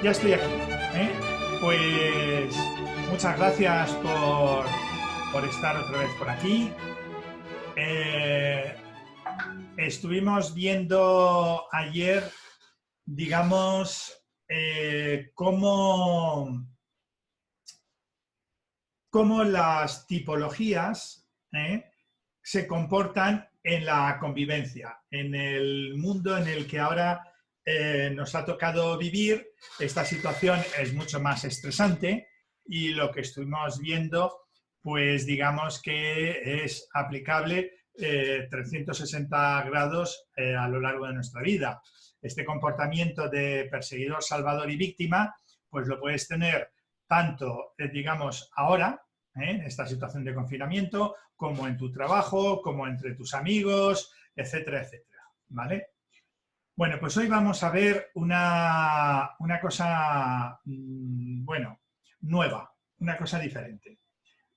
ya estoy aquí. ¿Eh? Pues muchas gracias por estar otra vez por aquí. Estuvimos viendo ayer, digamos, cómo las tipologías se comportan en la convivencia, en el mundo en el que ahora nos ha tocado vivir. Esta situación es mucho más estresante y lo que estuvimos viendo, pues digamos que es aplicable 360 grados a lo largo de nuestra vida. Este comportamiento de perseguidor, salvador y víctima, pues lo puedes tener tanto, digamos, ahora, en esta situación de confinamiento, como en tu trabajo, como entre tus amigos, etcétera, etcétera, ¿vale? Bueno, pues hoy vamos a ver una cosa, bueno, nueva, una cosa diferente,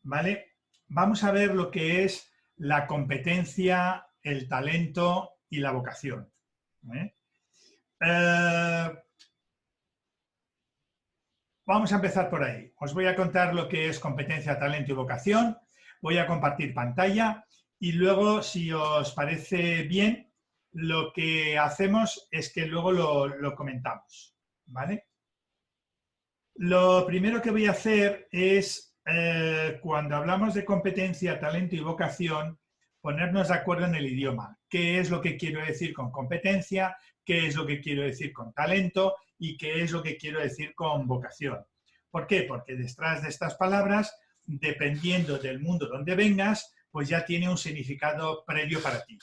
¿vale? Vamos a ver lo que es la competencia, el talento y la vocación. Vamos a empezar por ahí. Os voy a contar lo que es competencia, talento y vocación. Voy a compartir pantalla y luego, si os parece bien, lo que hacemos es que luego lo comentamos, ¿vale? Lo primero que voy a hacer es, cuando hablamos de competencia, talento y vocación, ponernos de acuerdo en el idioma. ¿Qué es lo que quiero decir con competencia? ¿Qué es lo que quiero decir con talento? ¿Y qué es lo que quiero decir con vocación? ¿Por qué? Porque detrás de estas palabras, dependiendo del mundo donde vengas, pues ya tiene un significado previo para ti.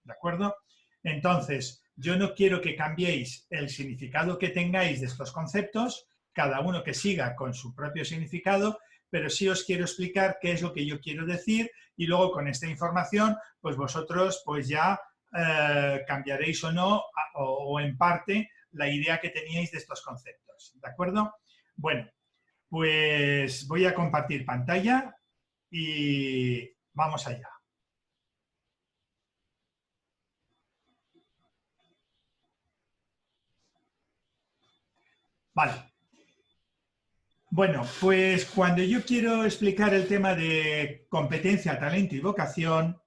¿De acuerdo? Entonces, yo no quiero que cambiéis el significado que tengáis de estos conceptos, cada uno que siga con su propio significado, pero sí os quiero explicar qué es lo que yo quiero decir y luego con esta información, pues vosotros pues ya cambiaréis o no, o en parte, la idea que teníais de estos conceptos. ¿De acuerdo? Bueno, pues voy a compartir pantalla y vamos allá. Vale. Bueno, pues cuando yo quiero explicar el tema de competencia, talento y vocación,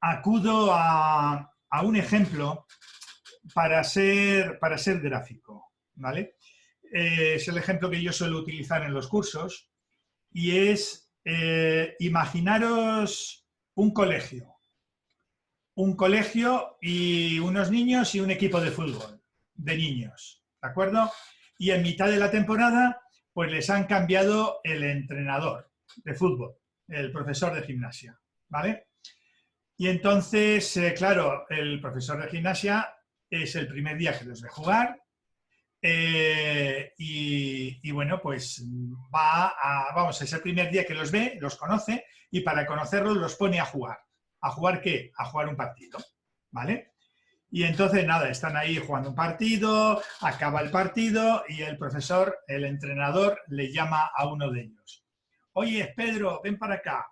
acudo a un ejemplo para ser gráfico, ¿vale? Es el ejemplo que yo suelo utilizar en los cursos y es, imaginaros un colegio y unos niños y un equipo de fútbol de niños, ¿de acuerdo? Y en mitad de la temporada, pues les han cambiado el entrenador de fútbol, el profesor de gimnasia, ¿vale? Y entonces, claro, el profesor de gimnasia es el primer día que los ve jugar y bueno, pues vamos, es el primer día que los ve, los conoce y para conocerlos los pone a jugar. ¿A jugar qué? A jugar un partido, ¿vale? Y entonces, nada, están ahí jugando un partido, acaba el partido y el profesor, el entrenador, le llama a uno de ellos. Oye, Pedro, ven para acá.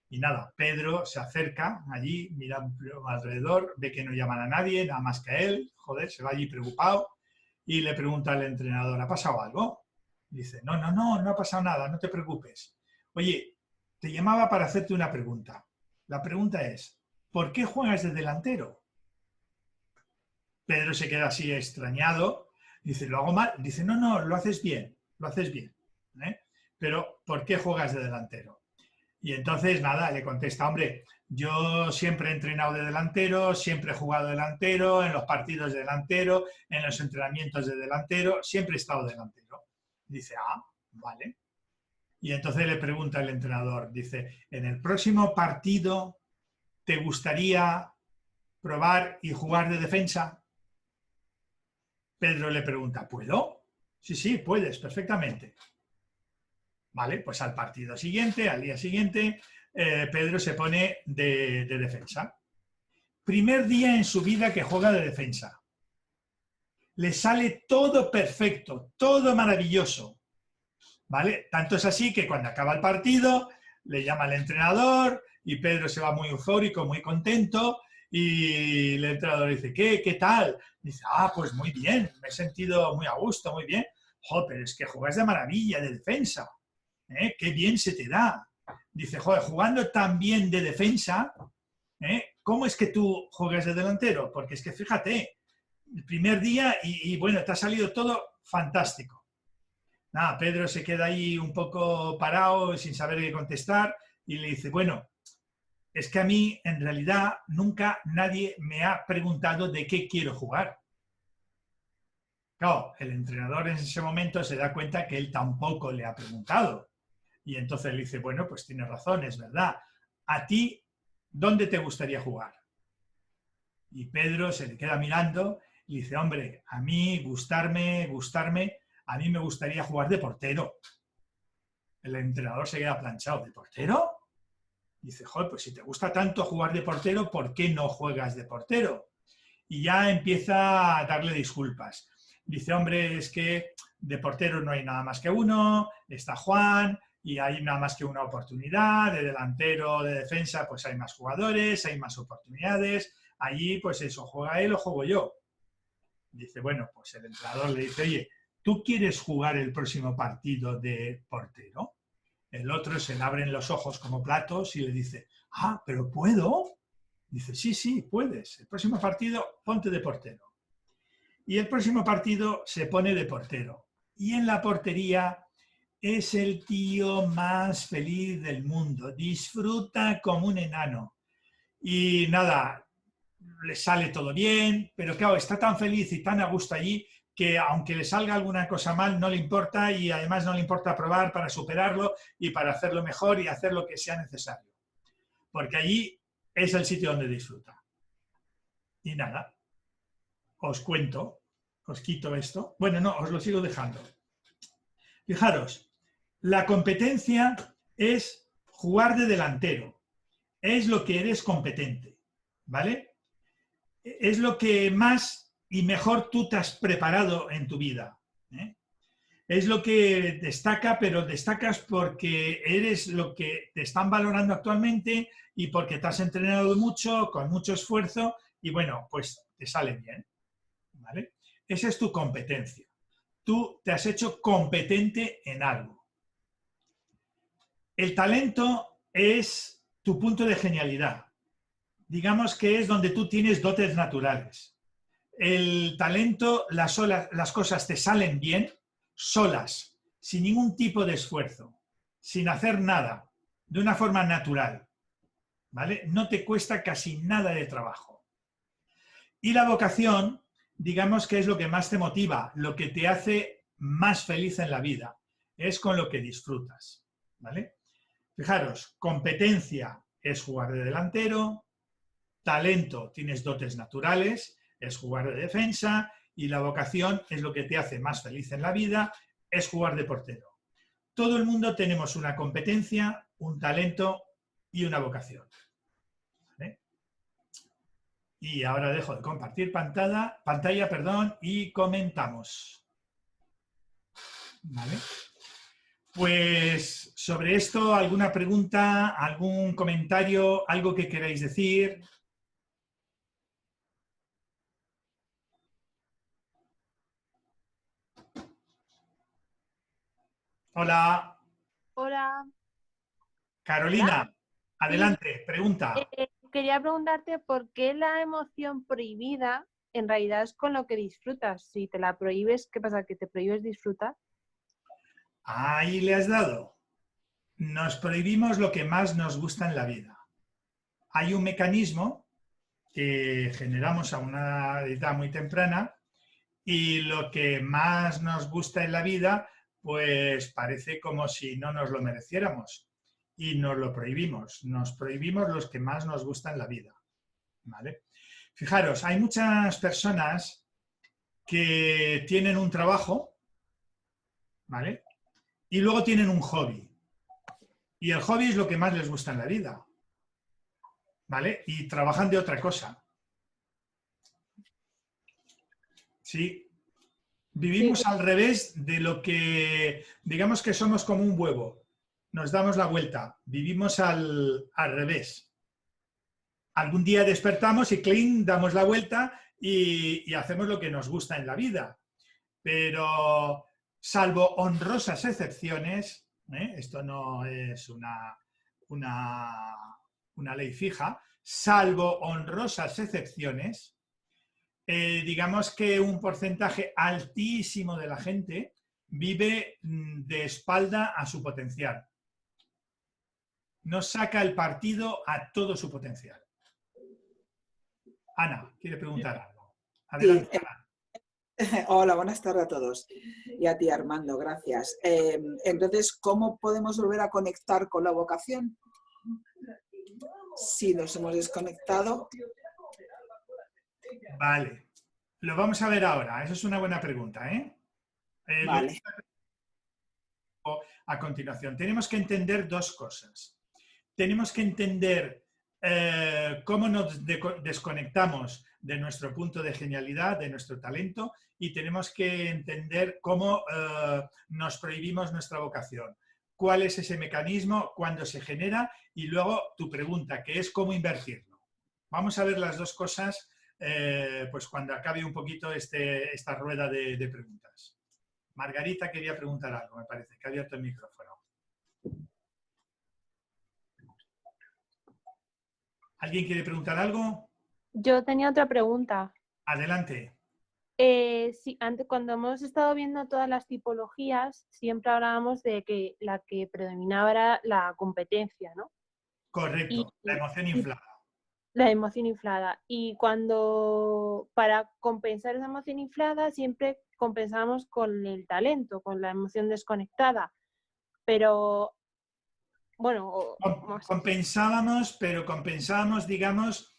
Y nada, Pedro se acerca allí, mira alrededor, ve que no llaman a nadie, nada más que a él, joder, se va allí preocupado y le pregunta al entrenador, ¿ha pasado algo? Dice, no ha pasado nada, no te preocupes. Oye, te llamaba para hacerte una pregunta. La pregunta es, ¿por qué juegas de delantero? Pedro se queda así extrañado, dice, ¿lo hago mal? Dice, no, lo haces bien, lo haces bien. Pero, ¿por qué juegas de delantero? Y entonces, nada, le contesta, hombre, yo siempre he entrenado de delantero, siempre he jugado delantero, en los partidos de delantero, en los entrenamientos de delantero, siempre he estado delantero. Dice, vale. Y entonces le pregunta el entrenador, dice, ¿en el próximo partido te gustaría probar y jugar de defensa? Pedro le pregunta, ¿puedo? Sí, puedes, perfectamente. Vale, pues al partido siguiente, al día siguiente, Pedro se pone de defensa. Primer día en su vida que juega de defensa. Le sale todo perfecto, todo maravilloso. ¿Vale? Tanto es así que cuando acaba el partido, le llama al entrenador y Pedro se va muy eufórico, muy contento y el entrenador dice, ¿qué tal? Dice, pues muy bien, me he sentido muy a gusto, muy bien. Jo, pero es que juegas de maravilla de defensa, ¿eh? Qué bien se te da. Dice, joder, jugando tan bien de defensa, ¿eh? ¿Cómo es que tú juegas de delantero? Porque es que fíjate, el primer día y bueno, te ha salido todo fantástico. Nada, Pedro se queda ahí un poco parado, sin saber qué contestar, y le dice, bueno, es que a mí, en realidad, nunca nadie me ha preguntado de qué quiero jugar. Claro, el entrenador en ese momento se da cuenta que él tampoco le ha preguntado. Y entonces le dice, bueno, pues tienes razón, es verdad. ¿A ti dónde te gustaría jugar? Y Pedro se le queda mirando y dice, hombre, a mí gustarme, a mí me gustaría jugar de portero. El entrenador se queda planchado. ¿De portero? Dice, joder, pues si te gusta tanto jugar de portero, ¿por qué no juegas de portero? Y ya empieza a darle disculpas. Dice, hombre, es que de portero no hay nada más que uno, está Juan, y hay nada más que una oportunidad, de delantero, de defensa, pues hay más jugadores, hay más oportunidades, allí pues eso, juega él o juego yo. Dice, bueno, pues el entrenador le dice, oye, ¿tú quieres jugar el próximo partido de portero? El otro se le abren los ojos como platos y le dice, ah, ¿pero puedo? Dice, sí, sí, puedes. El próximo partido, ponte de portero. Y el próximo partido se pone de portero. Y en la portería es el tío más feliz del mundo. Disfruta como un enano. Y nada, le sale todo bien, pero claro, está tan feliz y tan a gusto allí que aunque le salga alguna cosa mal, no le importa y además no le importa probar para superarlo y para hacerlo mejor y hacer lo que sea necesario. Porque allí es el sitio donde disfruta. Y nada, os cuento, os quito esto. Bueno, no, os lo sigo dejando. Fijaros, la competencia es jugar de delantero. Es lo que eres competente, ¿vale? Es lo que más y mejor tú te has preparado en tu vida, ¿eh? Es lo que destaca, pero destacas porque eres lo que te están valorando actualmente y porque te has entrenado mucho, con mucho esfuerzo y bueno, pues te sale bien, ¿vale? Esa es tu competencia. Tú te has hecho competente en algo. El talento es tu punto de genialidad. Digamos que es donde tú tienes dotes naturales. El talento, las cosas te salen bien, solas, sin ningún tipo de esfuerzo, sin hacer nada, de una forma natural, ¿vale? No te cuesta casi nada de trabajo. Y la vocación, digamos que es lo que más te motiva, lo que te hace más feliz en la vida, es con lo que disfrutas, ¿vale? Fijaros, competencia es jugar de delantero, talento, tienes dotes naturales, es jugar de defensa, y la vocación es lo que te hace más feliz en la vida, es jugar de portero. Todo el mundo tenemos una competencia, un talento y una vocación. ¿Vale? Y ahora dejo de compartir pantalla, perdón, y comentamos. ¿Vale? Pues sobre esto, ¿alguna pregunta, algún comentario, algo que queráis decir? Hola, Hola. ¿Hola? Carolina, Sí, adelante, pregunta. quería preguntarte por qué la emoción prohibida en realidad es con lo que disfrutas. Si te la prohíbes, ¿qué pasa? ¿Que te prohíbes disfrutar? Ahí le has dado. Nos prohibimos lo que más nos gusta en la vida. Hay un mecanismo que generamos a una edad muy temprana y lo que más nos gusta en la vida, pues parece como si no nos lo mereciéramos y nos lo prohibimos. Nos prohibimos los que más nos gusta en la vida. ¿Vale? Fijaros, hay muchas personas que tienen un trabajo, ¿vale? Y luego tienen un hobby. Y el hobby es lo que más les gusta en la vida, ¿vale? Y trabajan de otra cosa. Sí, Sí, vivimos al revés de lo que, digamos que somos como un huevo. Nos damos la vuelta, vivimos al revés. Algún día despertamos y clean, damos la vuelta y hacemos lo que nos gusta en la vida. Pero salvo honrosas excepciones, esto no es una ley fija, salvo honrosas excepciones, digamos que un porcentaje altísimo de la gente vive de espalda a su potencial. No saca el partido a todo su potencial. Ana, ¿quiere preguntar algo? Adelante. Sí. Hola, buenas tardes a todos. Y a ti, Armando, gracias. Entonces, ¿cómo podemos volver a conectar con la vocación? Si nos hemos desconectado. Vale, lo vamos a ver ahora. Esa es una buena pregunta, ¿eh? Vale. A continuación, tenemos que entender dos cosas. Tenemos que entender cómo nos desconectamos de nuestro punto de genialidad, de nuestro talento, y tenemos que entender cómo nos prohibimos nuestra vocación. ¿Cuál es ese mecanismo? ¿Cuándo se genera? Y luego tu pregunta, que es cómo invertirlo. Vamos a ver las dos cosas pues cuando acabe un poquito esta rueda de preguntas. Margarita quería preguntar algo, me parece, que ha abierto el micrófono. ¿Alguien quiere preguntar algo? Yo tenía otra pregunta. Adelante. Sí, antes, cuando hemos estado viendo todas las tipologías, siempre hablábamos de que la que predominaba era la competencia, ¿no? Correcto, la emoción inflada. La emoción inflada. Y para compensar esa emoción inflada, siempre compensamos con el talento, con la emoción desconectada. Pero, bueno... Compensábamos, pero compensábamos, digamos,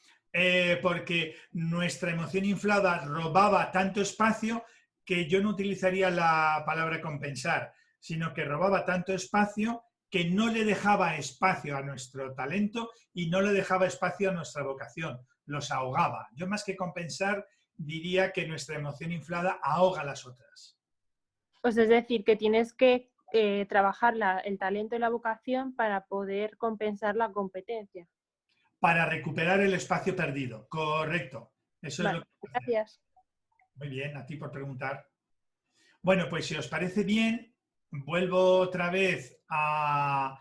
porque nuestra emoción inflada robaba tanto espacio que yo no utilizaría la palabra compensar, sino que robaba tanto espacio que no le dejaba espacio a nuestro talento y no le dejaba espacio a nuestra vocación, los ahogaba. Yo más que compensar diría que nuestra emoción inflada ahoga las otras. Pues es decir, que tienes que trabajar el talento y la vocación para poder compensar la competencia. Para recuperar el espacio perdido, correcto. Eso vale, es lo que gracias. Muy bien, a ti por preguntar. Bueno, pues si os parece bien, vuelvo otra vez a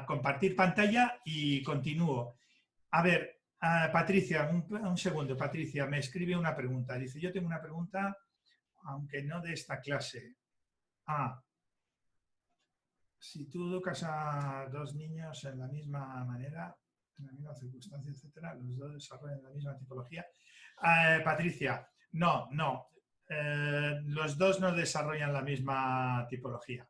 compartir pantalla y continúo. A ver, Patricia, un segundo. Patricia, me escribe una pregunta. Dice, yo tengo una pregunta, aunque no de esta clase. Si tú educas a dos niños en la misma manera, en la misma circunstancia, etcétera, los dos desarrollan la misma tipología. Patricia, no. Los dos no desarrollan la misma tipología.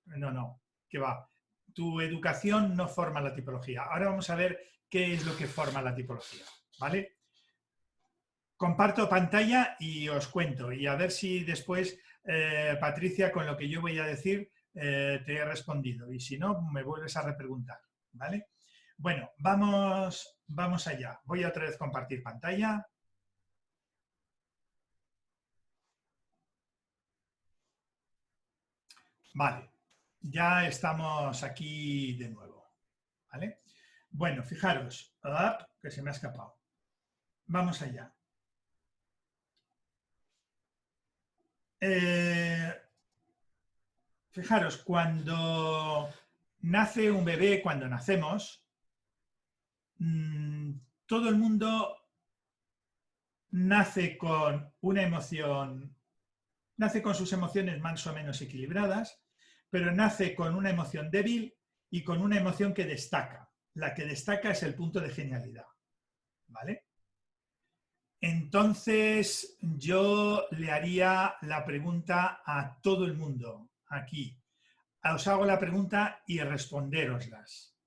No, que va. Tu educación no forma la tipología. Ahora vamos a ver qué es lo que forma la tipología, ¿vale? Comparto pantalla y os cuento. Y a ver si después, Patricia, con lo que yo voy a decir, te he respondido. Y si no, me vuelves a repreguntar, ¿vale? Bueno, vamos allá. Voy a otra vez compartir pantalla. Vale, ya estamos aquí de nuevo, ¿vale? Bueno, fijaros, que se me ha escapado. Vamos allá. Fijaros, cuando nace un bebé, cuando nacemos, todo el mundo nace con una emoción, nace con sus emociones más o menos equilibradas, pero nace con una emoción débil y con una emoción que destaca. La que destaca es el punto de genialidad, ¿vale? Entonces, yo le haría la pregunta a todo el mundo aquí. Os hago la pregunta y respondéroslas.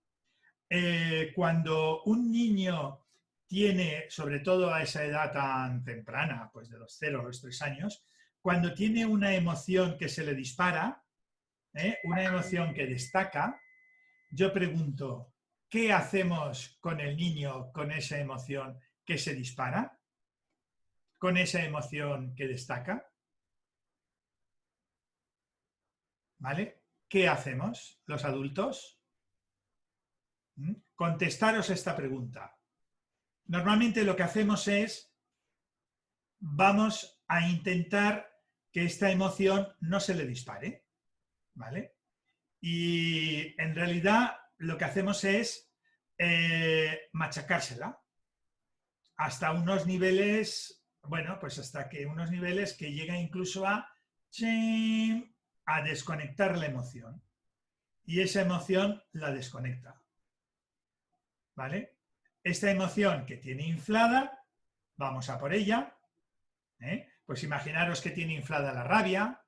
Cuando un niño tiene, sobre todo a esa edad tan temprana, pues de los 0 a los 3 años, cuando tiene una emoción que se le dispara, una emoción que destaca, yo pregunto, ¿qué hacemos con el niño con esa emoción que se dispara? ¿Con esa emoción que destaca? ¿Vale? ¿Qué hacemos los adultos? Contestaros esta pregunta. Normalmente lo que hacemos es, vamos a intentar que esta emoción no se le dispare, ¿vale? Y en realidad lo que hacemos es machacársela hasta unos niveles, bueno, pues hasta que unos niveles que llega incluso a desconectar la emoción. Y esa emoción la desconecta, ¿vale? Esta emoción que tiene inflada, vamos a por ella, ¿eh? Pues imaginaros que tiene inflada la rabia,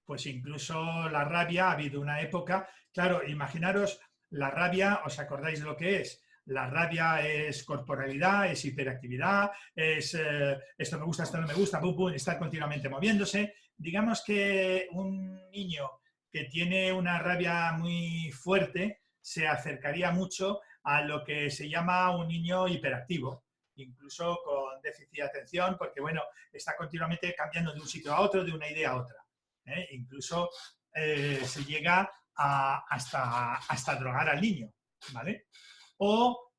pues incluso la rabia, ha habido una época, claro, imaginaros la rabia, ¿os acordáis de lo que es? La rabia es corporalidad, es hiperactividad, es esto me gusta, esto no me gusta, pum, pum, estar continuamente moviéndose. Digamos que un niño que tiene una rabia muy fuerte se acercaría mucho a lo que se llama un niño hiperactivo, incluso con déficit de atención, porque bueno, está continuamente cambiando de un sitio a otro, de una idea a otra. Incluso se llega hasta drogar al niño, ¿vale? O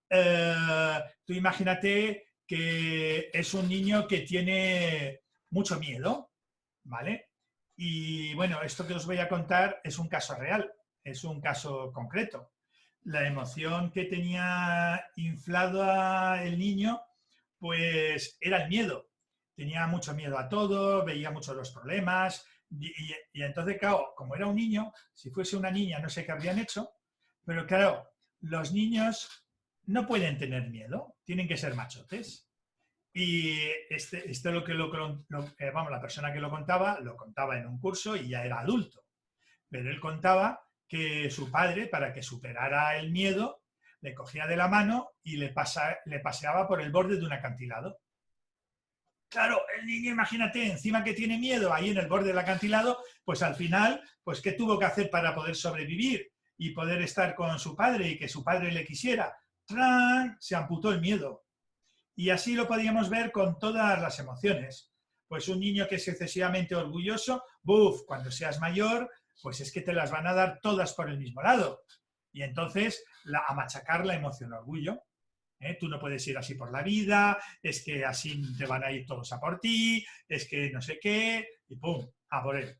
tú imagínate que es un niño que tiene mucho miedo, ¿vale? Y bueno, esto que os voy a contar es un caso real, es un caso concreto. La emoción que tenía inflada el niño, pues era el miedo. Tenía mucho miedo a todo, veía mucho los problemas y entonces, claro, como era un niño, si fuese una niña no sé qué habrían hecho, pero claro, los niños no pueden tener miedo, tienen que ser machotes. Y esto vamos, la persona que lo contaba en un curso y ya era adulto. Pero él contaba que su padre, para que superara el miedo, le cogía de la mano y le paseaba por el borde de un acantilado. Claro, el niño, imagínate, encima que tiene miedo ahí en el borde del acantilado, pues al final, pues ¿qué tuvo que hacer para poder sobrevivir y poder estar con su padre y que su padre le quisiera? ¡Tran! Se amputó el miedo. Y así lo podíamos ver con todas las emociones. Pues un niño que es excesivamente orgulloso, ¡buf! Cuando seas mayor, pues es que te las van a dar todas por el mismo lado. Y entonces, a machacar la emoción orgullo. Tú no puedes ir así por la vida, es que así te van a ir todos a por ti, es que no sé qué, y ¡pum! A por él.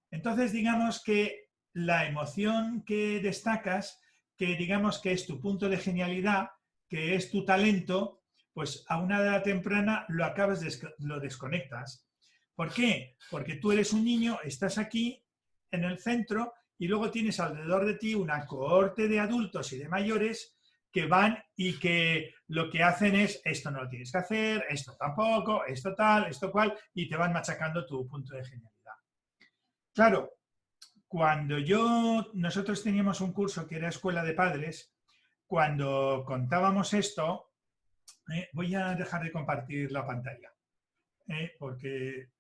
Entonces, digamos que la emoción que destacas, que digamos que es tu punto de genialidad, que es tu talento, pues a una edad temprana lo desconectas. ¿Por qué? Porque tú eres un niño, estás aquí en el centro y luego tienes alrededor de ti una cohorte de adultos y de mayores que van y que lo que hacen es esto no lo tienes que hacer, esto tampoco, esto tal, esto cual, y te van machacando tu punto de genialidad. Claro, cuando nosotros teníamos un curso que era Escuela de Padres, cuando contábamos esto, voy a dejar de compartir la pantalla, porque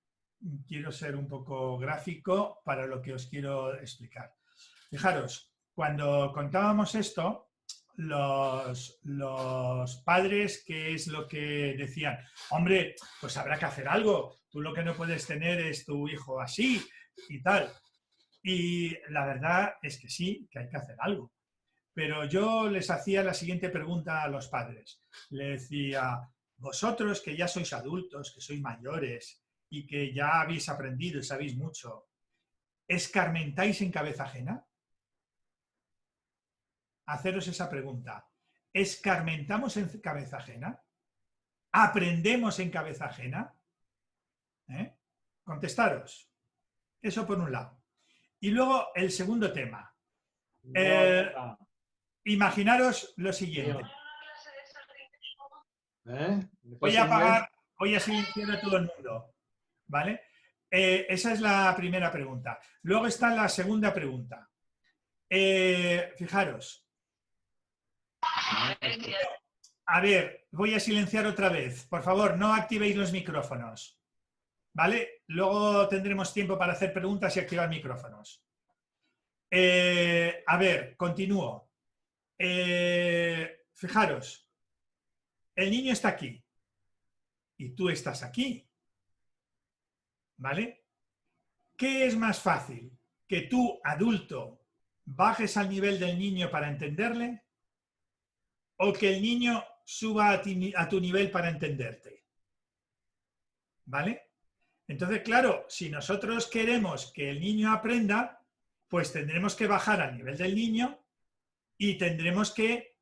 quiero ser un poco gráfico para lo que os quiero explicar. Fijaros, cuando contábamos esto, los padres, ¿qué es lo que decían? Hombre, pues habrá que hacer algo, tú lo que no puedes tener es tu hijo así y tal. Y la verdad es que sí, que hay que hacer algo. Pero yo les hacía la siguiente pregunta a los padres. Les decía, vosotros que ya sois adultos, que sois mayores y que ya habéis aprendido y sabéis mucho, ¿escarmentáis en cabeza ajena? Haceros esa pregunta. ¿Escarmentamos en cabeza ajena? ¿Aprendemos en cabeza ajena? Contestaros. Eso por un lado. Y luego el segundo tema. Imaginaros lo siguiente. Voy a apagar, voy a silenciar a todo el mundo. ¿Vale? Esa es la primera pregunta. Luego está la segunda pregunta. Fijaros. A ver, voy a silenciar otra vez. Por favor, no activéis los micrófonos. ¿Vale? Luego tendremos tiempo para hacer preguntas y activar micrófonos. A ver, continúo. Fijaros, el niño está aquí y tú estás aquí. ¿Vale? ¿Qué es más fácil? ¿Que tú, adulto, bajes al nivel del niño para entenderle? ¿O que el niño suba a tu nivel para entenderte? ¿Vale? Entonces, claro, si nosotros queremos que el niño aprenda, pues tendremos que bajar al nivel del niño y tendremos que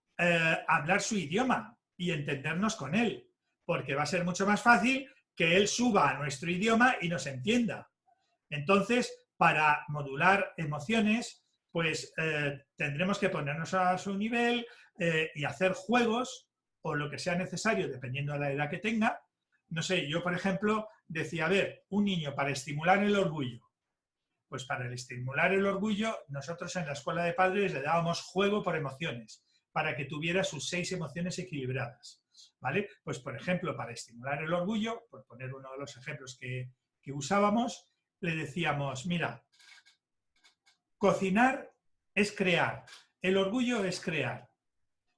hablar su idioma y entendernos con él, porque va a ser mucho más fácil que él suba a nuestro idioma y nos entienda. Entonces, para modular emociones, pues tendremos que ponernos a su nivel y hacer juegos o lo que sea necesario, dependiendo de la edad que tenga. No sé, yo, por ejemplo, decía, a ver, un niño para estimular el orgullo. Pues para estimular el orgullo, nosotros en la escuela de padres le dábamos juego por emociones, para que tuviera sus 6 emociones equilibradas, ¿vale? Pues, por ejemplo, para estimular el orgullo, por poner uno de los ejemplos que usábamos, le decíamos, mira, cocinar es crear, el orgullo es crear.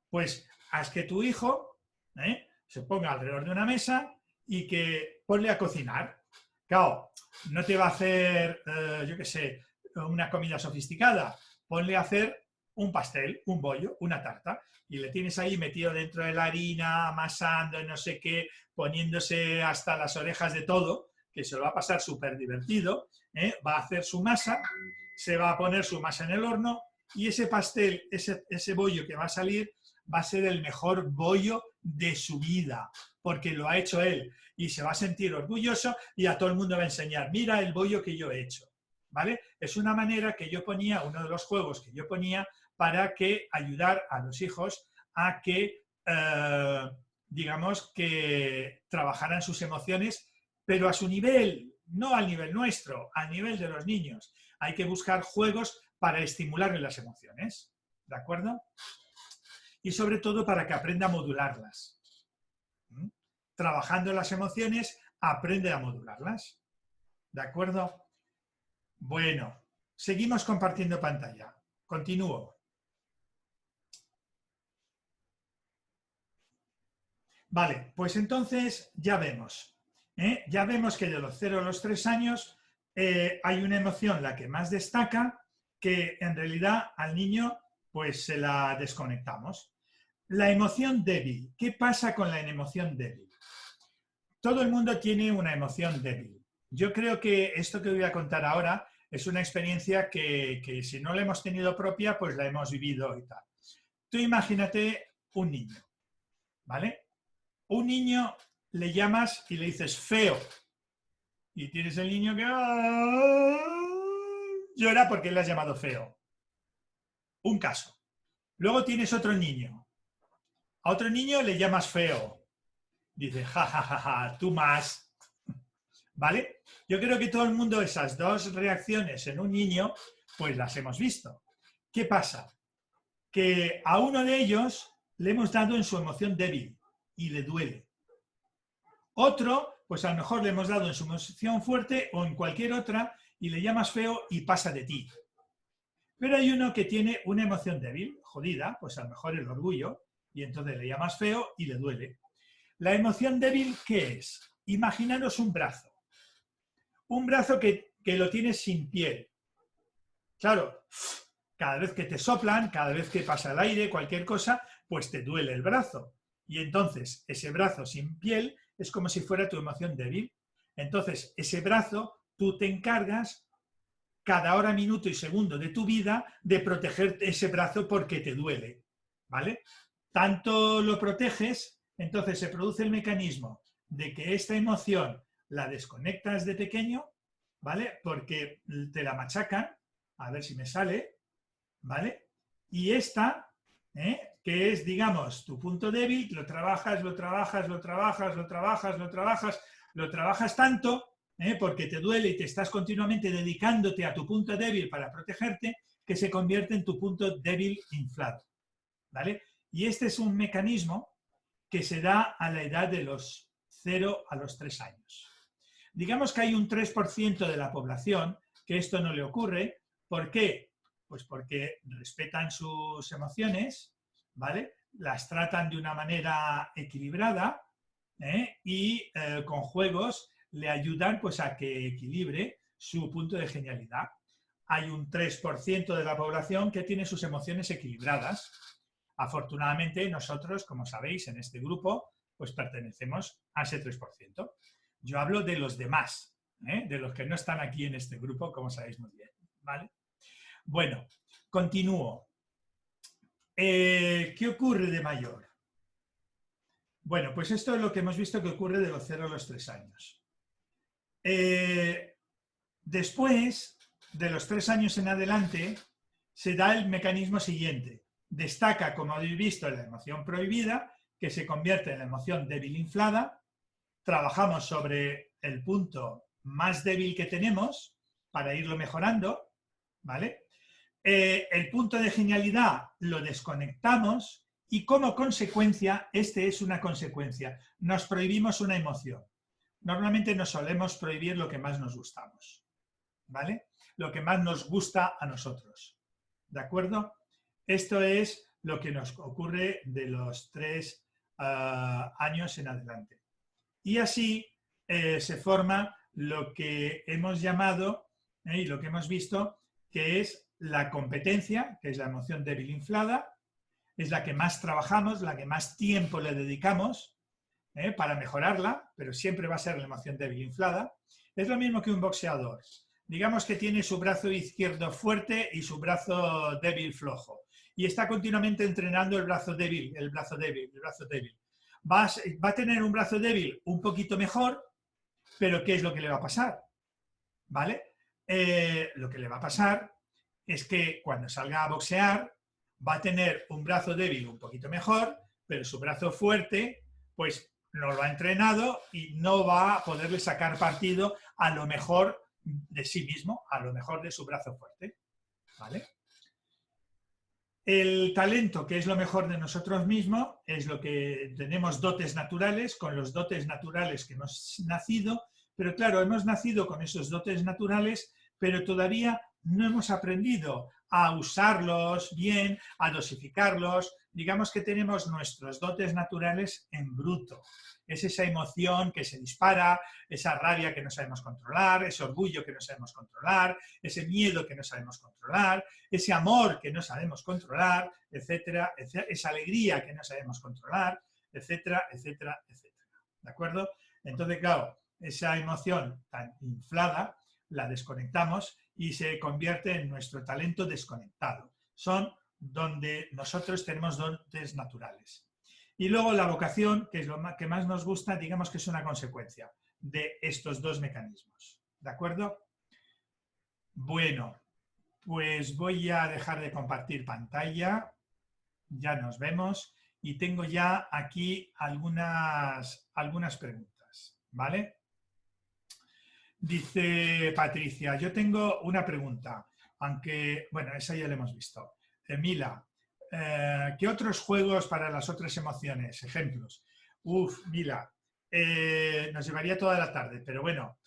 Pues haz que tu hijo se ponga alrededor de una mesa y que ponle a cocinar. Claro, no te va a hacer, yo qué sé, una comida sofisticada. Ponle a hacer un pastel, un bollo, una tarta. Y le tienes ahí metido dentro de la harina, amasando, no sé qué, poniéndose hasta las orejas de todo, que se lo va a pasar súper divertido. Va a hacer su masa, se va a poner su masa en el horno y ese pastel, ese bollo que va a salir, va a ser el mejor bollo de su vida, porque lo ha hecho él y se va a sentir orgulloso y a todo el mundo va a enseñar, mira el bollo que yo he hecho, ¿vale? Es una manera que yo ponía, uno de los juegos que yo ponía para que ayudar a los hijos a que, digamos, que trabajaran sus emociones, pero a su nivel, no al nivel nuestro, al nivel de los niños. Hay que buscar juegos para estimularle las emociones, ¿de acuerdo? Y sobre todo para que aprenda a modularlas. Trabajando las emociones, aprende a modularlas. ¿De acuerdo? Bueno, seguimos compartiendo pantalla. Continúo. Vale, pues entonces ya vemos. Ya vemos que de los 0 a los 3 años hay una emoción, la que más destaca, que en realidad al niño pues se la desconectamos. La emoción débil. ¿Qué pasa con la emoción débil? Todo el mundo tiene una emoción débil. Yo creo que esto que voy a contar ahora es una experiencia que si no la hemos tenido propia, pues la hemos vivido y tal. Tú imagínate un niño, ¿vale? Un niño le llamas y le dices feo. Y tienes el niño que llora porque le has llamado feo. Un caso. Luego tienes otro niño. A otro niño le llamas feo. Dice, ja, ja, ja, ja, tú más. ¿Vale? Yo creo que todo el mundo esas dos reacciones en un niño, pues las hemos visto. ¿Qué pasa? Que a uno de ellos le hemos dado en su emoción débil y le duele. Otro, pues a lo mejor le hemos dado en su emoción fuerte o en cualquier otra y le llamas feo y pasa de ti. Pero hay uno que tiene una emoción débil, jodida, pues a lo mejor el orgullo, y entonces le llamas feo y le duele. La emoción débil, ¿qué es? Imaginaros un brazo. Un brazo que lo tienes sin piel. Claro, cada vez que te soplan, cada vez que pasa el aire, cualquier cosa, pues te duele el brazo. Y entonces ese brazo sin piel es como si fuera tu emoción débil. Entonces ese brazo tú te encargas cada hora, minuto y segundo de tu vida de proteger ese brazo porque te duele, ¿vale? Tanto lo proteges, entonces se produce el mecanismo de que esta emoción la desconectas de pequeño, ¿vale? Porque te la machacan, a ver si me sale, ¿vale? Y esta, que es, digamos, tu punto débil, lo trabajas, lo trabajas, lo trabajas, lo trabajas, lo trabajas, lo trabajas tanto, porque te duele y te estás continuamente dedicándote a tu punto débil para protegerte, que se convierte en tu punto débil inflado, ¿vale? Y este es un mecanismo que se da a la edad de los 0 a los 3 años. Digamos que hay un 3% de la población que esto no le ocurre. ¿Por qué? Pues porque respetan sus emociones, ¿vale? Las tratan de una manera equilibrada y con juegos le ayudan pues, a que equilibre su punto de genialidad. Hay un 3% de la población que tiene sus emociones equilibradas. Afortunadamente nosotros, como sabéis, en este grupo, pues pertenecemos a ese 3%. Yo hablo de los demás, de los que no están aquí en este grupo, como sabéis muy bien, ¿vale? Bueno, continúo. ¿Qué ocurre de mayor? Bueno, pues esto es lo que hemos visto que ocurre de los 0 a los 3 años. Después de los 3 años en adelante, se da el mecanismo siguiente. Destaca, como habéis visto, la emoción prohibida, que se convierte en la emoción débil inflada. Trabajamos sobre el punto más débil que tenemos para irlo mejorando, ¿vale? El punto de genialidad lo desconectamos y como consecuencia, este es una consecuencia, nos prohibimos una emoción. Normalmente nos solemos prohibir lo que más nos gustamos, ¿vale? Lo que más nos gusta a nosotros, ¿de acuerdo? Esto es lo que nos ocurre de los 3 años en adelante. Y así se forma lo que hemos llamado y lo que hemos visto, que es la competencia, que es la emoción débil inflada, es la que más trabajamos, la que más tiempo le dedicamos para mejorarla, pero siempre va a ser la emoción débil inflada. Es lo mismo que un boxeador. Digamos que tiene su brazo izquierdo fuerte y su brazo débil flojo. Y está continuamente entrenando el brazo débil, el brazo débil, el brazo débil. Va a tener un brazo débil un poquito mejor, pero ¿qué es lo que le va a pasar? ¿Vale? Lo que le va a pasar es que cuando salga a boxear va a tener un brazo débil un poquito mejor, pero su brazo fuerte pues no lo ha entrenado y no va a poderle sacar partido a lo mejor de sí mismo, a lo mejor de su brazo fuerte, ¿vale? El talento, que es lo mejor de nosotros mismos, es lo que tenemos dotes naturales, con los dotes naturales que hemos nacido, pero claro, hemos nacido con esos dotes naturales, pero todavía no hemos aprendido a usarlos bien, a dosificarlos. Digamos que tenemos nuestros dotes naturales en bruto. Es esa emoción que se dispara, esa rabia que no sabemos controlar, ese orgullo que no sabemos controlar, ese miedo que no sabemos controlar, ese amor que no sabemos controlar, etcétera, esa alegría que no sabemos controlar, etcétera, etcétera, etcétera. ¿De acuerdo? Entonces, claro, esa emoción tan inflada la desconectamos y se convierte en nuestro talento desconectado. Son donde nosotros tenemos dotes naturales. Y luego la vocación, que es lo que más nos gusta, digamos que es una consecuencia de estos dos mecanismos. ¿De acuerdo? Bueno, pues voy a dejar de compartir pantalla. Ya nos vemos. Y tengo ya aquí algunas preguntas, ¿vale? Dice Patricia, yo tengo una pregunta, aunque, bueno, esa ya la hemos visto. Mila, ¿qué otros juegos para las otras emociones? Ejemplos. Mila, nos llevaría toda la tarde, pero bueno,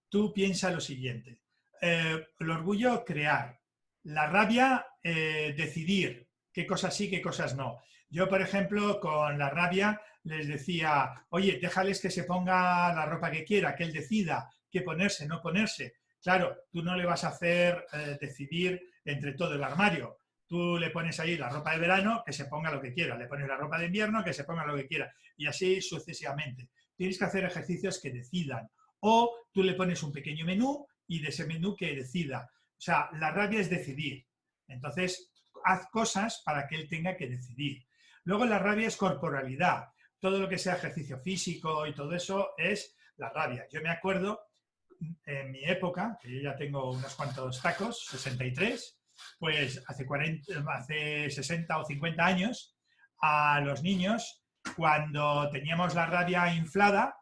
tú piensa lo siguiente. El orgullo, crear. La rabia, decidir qué cosas sí, qué cosas no. Yo, por ejemplo, con la rabia les decía, oye, déjales que se ponga la ropa que quiera, que él decida qué ponerse, no ponerse. Claro, tú no le vas a hacer decidir entre todo el armario. Tú le pones ahí la ropa de verano, que se ponga lo que quiera. Le pones la ropa de invierno, que se ponga lo que quiera. Y así sucesivamente. Tienes que hacer ejercicios que decidan. O tú le pones un pequeño menú y de ese menú que decida. O sea, la rabia es decidir. Entonces, haz cosas para que él tenga que decidir. Luego la rabia es corporalidad. Todo lo que sea ejercicio físico y todo eso es la rabia. Yo me acuerdo en mi época, que yo ya tengo unos cuantos tacos, 63, pues hace 60 o 50 años, a los niños, cuando teníamos la rabia inflada,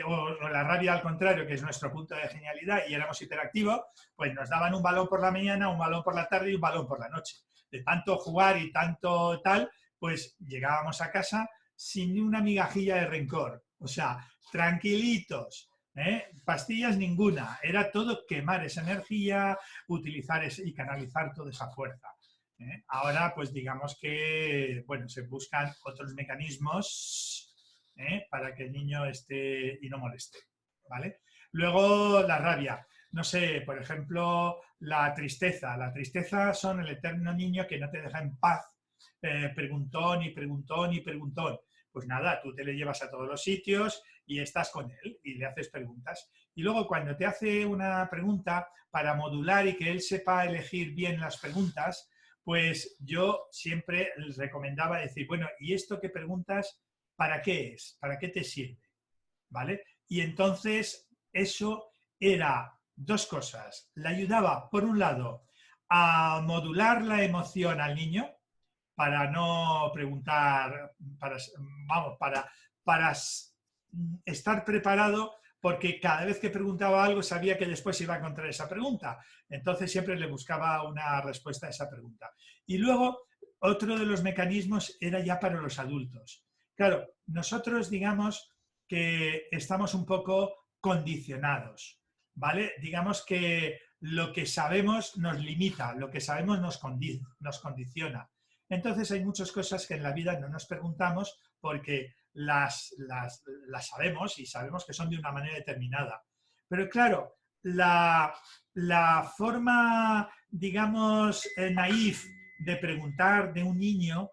o la rabia al contrario, que es nuestro punto de genialidad, y éramos hiperactivos, pues nos daban un balón por la mañana, un balón por la tarde y un balón por la noche. De tanto jugar y tanto tal, pues llegábamos a casa sin ni una migajilla de rencor. O sea, tranquilitos, pastillas ninguna. Era todo quemar esa energía, utilizar y canalizar toda esa fuerza. Ahora, pues digamos que, bueno, se buscan otros mecanismos para que el niño esté y no moleste, ¿vale? Luego, la rabia. No sé, por ejemplo, la tristeza. La tristeza son el eterno niño que no te deja en paz, preguntón y preguntón y preguntón. Pues nada, tú te le llevas a todos los sitios y estás con él y le haces preguntas. Y luego cuando te hace una pregunta, para modular y que él sepa elegir bien las preguntas, pues yo siempre les recomendaba decir, bueno, ¿y esto que preguntas, para qué es? ¿Para qué te sirve? ¿Vale? Y entonces eso era dos cosas. Le ayudaba, por un lado, a modular la emoción al niño, para no preguntar, para estar preparado, porque cada vez que preguntaba algo sabía que después iba a encontrar esa pregunta. Entonces siempre le buscaba una respuesta a esa pregunta. Y luego, otro de los mecanismos era ya para los adultos. Claro, nosotros digamos que estamos un poco condicionados, ¿vale? Digamos que lo que sabemos nos limita, lo que sabemos nos condiciona. Entonces hay muchas cosas que en la vida no nos preguntamos porque las sabemos y sabemos que son de una manera determinada. Pero claro, la forma, digamos, naif de preguntar de un niño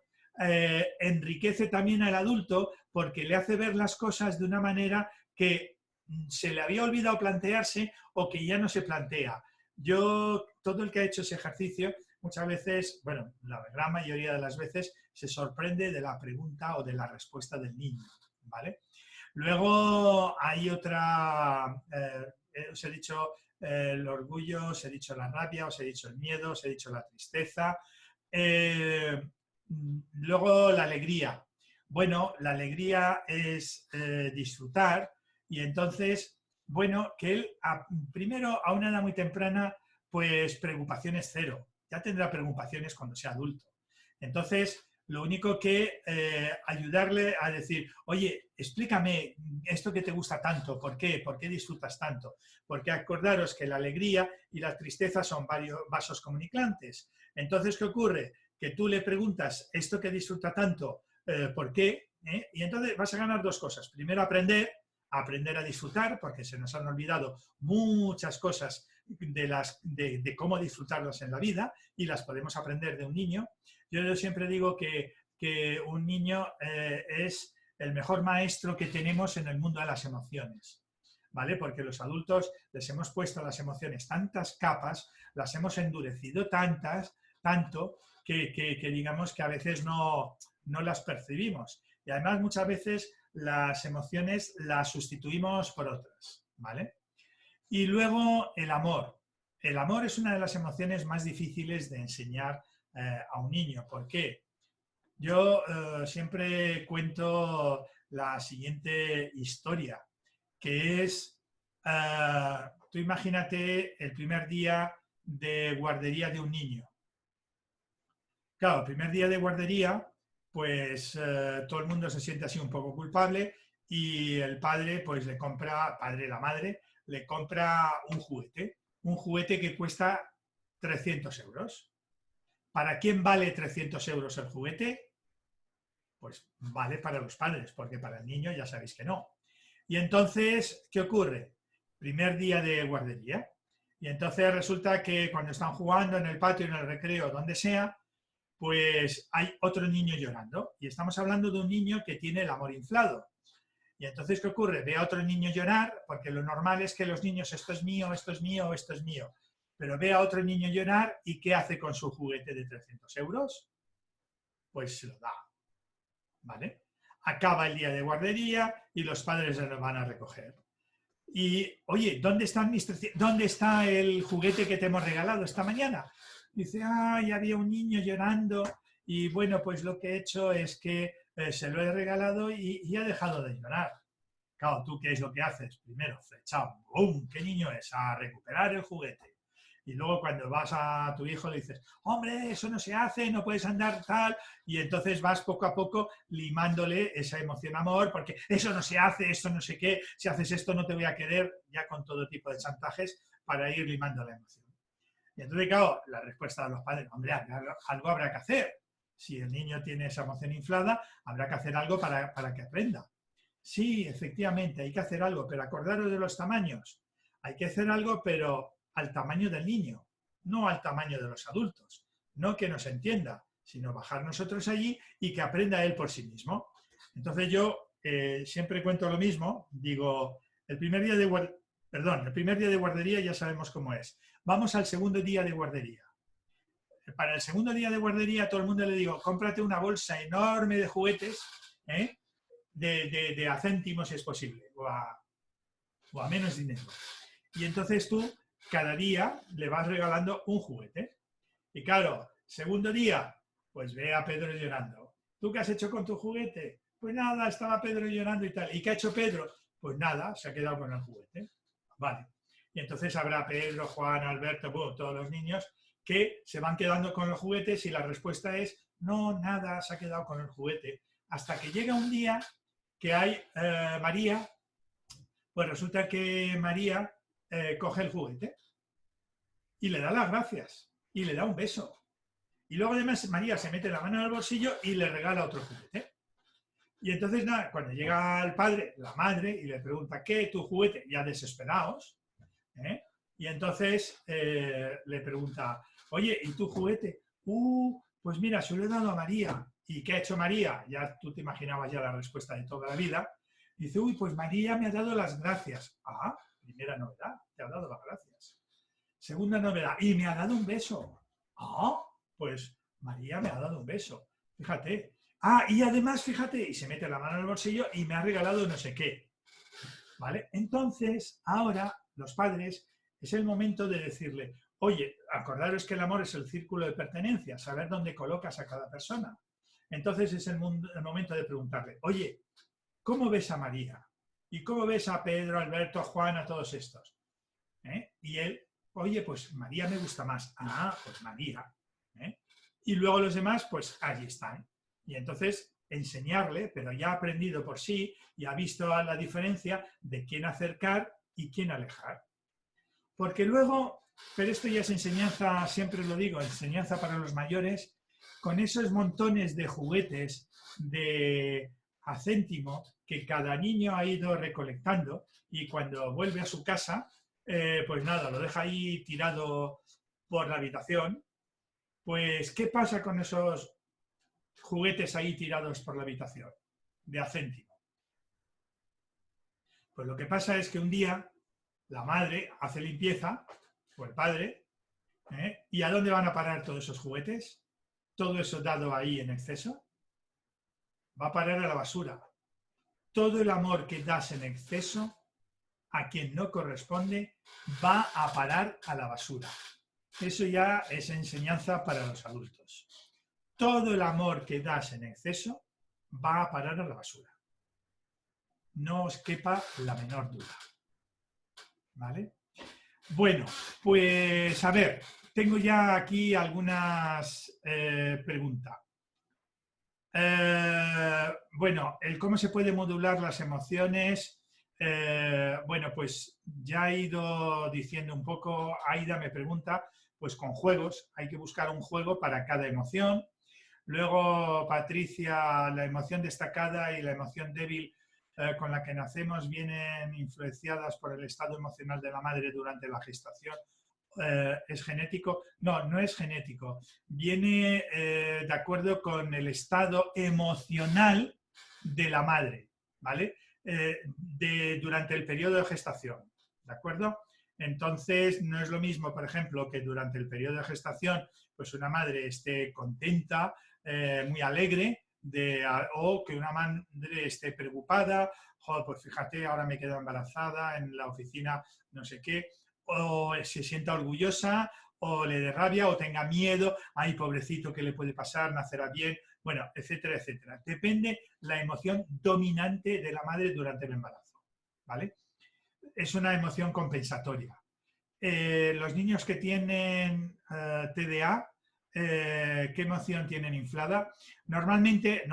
enriquece también al adulto porque le hace ver las cosas de una manera que se le había olvidado plantearse o que ya no se plantea. Yo, todo el que ha hecho ese ejercicio, muchas veces, bueno, la gran mayoría de las veces, se sorprende de la pregunta o de la respuesta del niño, ¿vale? Luego hay otra, os he dicho el orgullo, os he dicho la rabia, os he dicho el miedo, os he dicho la tristeza. Luego la alegría. Bueno, la alegría es disfrutar y entonces, bueno, que él primero a una edad muy temprana, pues preocupaciones cero. Ya tendrá preocupaciones cuando sea adulto. Entonces, lo único que ayudarle a decir, oye, explícame esto que te gusta tanto, ¿por qué? ¿Por qué disfrutas tanto? Porque acordaros que la alegría y la tristeza son varios vasos comunicantes. Entonces, ¿qué ocurre? Que tú le preguntas esto que disfruta tanto, ¿por qué? Y entonces vas a ganar dos cosas. Primero, aprender a disfrutar, porque se nos han olvidado muchas cosas de cómo disfrutarlas en la vida y las podemos aprender de un niño. Yo siempre digo que un niño es el mejor maestro que tenemos en el mundo de las emociones, ¿vale? Porque los adultos les hemos puesto a las emociones tantas capas, las hemos endurecido tanto, que digamos que a veces no las percibimos. Y además muchas veces las emociones las sustituimos por otras, ¿vale? Y luego el amor. El amor es una de las emociones más difíciles de enseñar a un niño. ¿Por qué? Yo siempre cuento la siguiente historia, que es, tú imagínate el primer día de guardería de un niño. Claro, el primer día de guardería, pues todo el mundo se siente así un poco culpable y el padre, pues le compra, padre la madre, le compra un juguete que cuesta 300 euros. ¿Para quién vale 300 euros el juguete? Pues vale para los padres, porque para el niño ya sabéis que no. Y entonces, ¿qué ocurre? Primer día de guardería. Y entonces resulta que cuando están jugando en el patio, en el recreo, donde sea, pues hay otro niño llorando. Y estamos hablando de un niño que tiene el amor inflado. Y entonces, ¿qué ocurre? Ve a otro niño llorar, porque lo normal es que los niños, esto es mío, esto es mío, esto es mío. Pero ve a otro niño llorar y ¿qué hace con su juguete de 300 euros? Pues se lo da, ¿vale? Acaba el día de guardería y los padres se lo van a recoger. Y, oye, ¿dónde está el juguete que te hemos regalado esta mañana? Dice, ay, había un niño llorando y bueno, pues lo que he hecho es que se lo he regalado y ha dejado de llorar. Claro, ¿tú qué es lo que haces? Primero, flechado, ¡bum! ¿Qué niño es? A recuperar el juguete. Y luego cuando vas a tu hijo le dices, hombre, eso no se hace, no puedes andar tal. Y entonces vas poco a poco limándole esa emoción amor, porque eso no se hace, esto no sé qué, si haces esto no te voy a querer, ya con todo tipo de chantajes para ir limando la emoción. Y entonces, claro, la respuesta de los padres, hombre, algo habrá que hacer. Si el niño tiene esa emoción inflada, habrá que hacer algo para que aprenda. Sí, efectivamente, hay que hacer algo, pero acordaros de los tamaños. Hay que hacer algo, pero al tamaño del niño, no al tamaño de los adultos. No que nos entienda, sino bajar nosotros allí y que aprenda él por sí mismo. Entonces yo siempre cuento lo mismo, digo, el primer día Perdón, el primer día de guardería ya sabemos cómo es. Vamos al segundo día de guardería. Para el segundo día de guardería a todo el mundo le digo, cómprate una bolsa enorme de juguetes, ¿eh? de a céntimos si es posible, o a menos dinero. Y entonces tú cada día le vas regalando un juguete. Y claro, segundo día, pues ve a Pedro llorando. ¿Tú qué has hecho con tu juguete? Pues nada, estaba Pedro llorando y tal. ¿Y qué ha hecho Pedro? Pues nada, se ha quedado con el juguete. Vale. Y entonces habrá Pedro, Juan, Alberto, bueno, todos los niños que se van quedando con los juguetes y la respuesta es no, nada, se ha quedado con el juguete. Hasta que llega un día que hay María, pues resulta que María coge el juguete y le da las gracias y le da un beso. Y luego además María se mete la mano en el bolsillo y le regala otro juguete. Y entonces nada, cuando llega el padre, la madre, y le pregunta, ¿qué? ¿Tu juguete? Ya desesperados. Y entonces le pregunta, oye, ¿y tu juguete? Pues mira, se lo he dado a María. ¿Y qué ha hecho María? Ya tú te imaginabas ya la respuesta de toda la vida. Dice, uy, pues María me ha dado las gracias. Ah, primera novedad, te ha dado las gracias. Segunda novedad, y me ha dado un beso. Ah, pues María me ha dado un beso. Fíjate. Ah, y además, fíjate, y se mete la mano en el bolsillo y me ha regalado no sé qué. ¿Vale? Entonces, ahora, los padres, es el momento de decirle, oye, acordaros que el amor es el círculo de pertenencia, saber dónde colocas a cada persona. Entonces es el momento de preguntarle, oye, ¿cómo ves a María? ¿Y cómo ves a Pedro, Alberto, a Juan, a todos estos? Y él, oye, pues María me gusta más. Ah, pues María. Y luego los demás, pues allí están. Y entonces enseñarle, pero ya ha aprendido por sí y ha visto la diferencia de quién acercar y quién alejar. Porque luego, pero esto ya es enseñanza, siempre lo digo, enseñanza para los mayores, con esos montones de juguetes de a céntimo que cada niño ha ido recolectando y cuando vuelve a su casa, pues nada, lo deja ahí tirado por la habitación. Pues, ¿qué pasa con esos juguetes ahí tirados por la habitación de a céntimo? Pues lo que pasa es que un día la madre hace limpieza, o el padre, ¿y a dónde van a parar todos esos juguetes? Todo eso dado ahí en exceso va a parar a la basura. Todo el amor que das en exceso a quien no corresponde va a parar a la basura. Eso ya es enseñanza para los adultos. Todo el amor que das en exceso va a parar a la basura. No os quepa la menor duda. ¿Vale? Bueno, pues a ver, tengo ya aquí algunas preguntas. Bueno, el cómo se puede modular las emociones, bueno, pues ya he ido diciendo un poco, Aida me pregunta, pues con juegos, hay que buscar un juego para cada emoción. Luego, Patricia, la emoción destacada y la emoción débil con la que nacemos vienen influenciadas por el estado emocional de la madre durante la gestación. ¿Es genético? No, no es genético. Viene de acuerdo con el estado emocional de la madre, ¿vale? Durante el periodo de gestación, ¿de acuerdo? Entonces, no es lo mismo, por ejemplo, que durante el periodo de gestación, pues una madre esté contenta, muy alegre, o que una madre esté preocupada, joder, pues fíjate, ahora me quedo embarazada en la oficina, no sé qué, o se sienta orgullosa, o le dé rabia, o tenga miedo, ay, pobrecito, ¿qué le puede pasar? ¿Nacerá bien? Bueno, etcétera, etcétera. Depende la emoción dominante de la madre durante el embarazo, ¿vale? Es una emoción compensatoria. Los niños que tienen TDA, ¿qué emoción tienen inflada? Normalmente